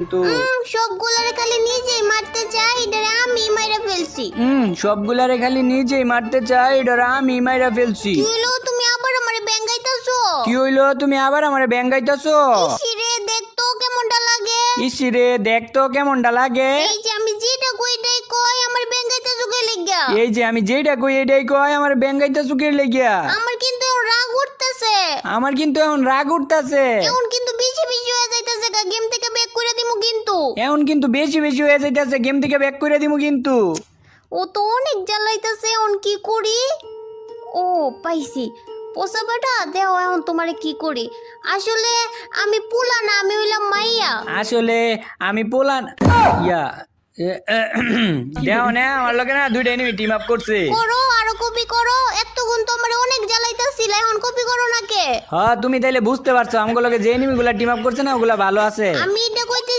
কিন্তু সবগুলারে খালি নিজেই মারতে চাই, এটারে আমি মাইরা ফেলছি। সবগুলারে খালি নিজেই মারতে চাই, এটার আমি মাইরা ফেলছি। কি হলো, তুমি আবার আমারে ব্যাঙ্গাইতাছো? কি হইলো, তুমি আবার আমারে ব্যাঙ্গাইতাছো? ইসিরে দেখতো কেমনটা লাগে। ইসিরে দেখতো কেমনটা লাগে। এই যে আমি যেটা কইটাই কই আমার ব্যাঙ্গাইতাছো কে লাগিয়া? এই যে আমি যেটা কই এটাই কয় আমার ব্যাঙ্গাইতাছো কে লেগিয়া। আমার কিন্তু এখন রাগ উঠতেছে। আমার কিন্তু এখন রাগ উঠতাছে। এখন কিন্তু বেশি বেশি হয়ে যাইতেছে, গেম থেকে ব্যাক করে দিমু কিন্তু। এখন কিন্তু বেশি বেশি হয়ে যাইতাছে, গেম থেকে ব্যাক করে দিমু কিন্তু। ও তো অনেক জ্বালাইতেছে, এখন কি করি? ও পাইছি, পোষা বেটা দেও, এখন তোমারে কি করি? আসলে আমি পোলা না, আমি হইলাম মাইয়া। আসলে আমি পোলান ইয়া দেও না আমার লগে না দুইটা এনিমি টিম আপ করছে। করো, আরো কপি করো, এতক্ষণ তো আমার অনেক জ্বালাইতেছিল, এখন কপি করো না কে? হ্যাঁ তুমি তাইলে বুঝতে পারছো আমগুলোকে যে এনিমি গুলা টিম আপ করছে না ওগুলা ভালো আছে। আমি এটা কইতেছি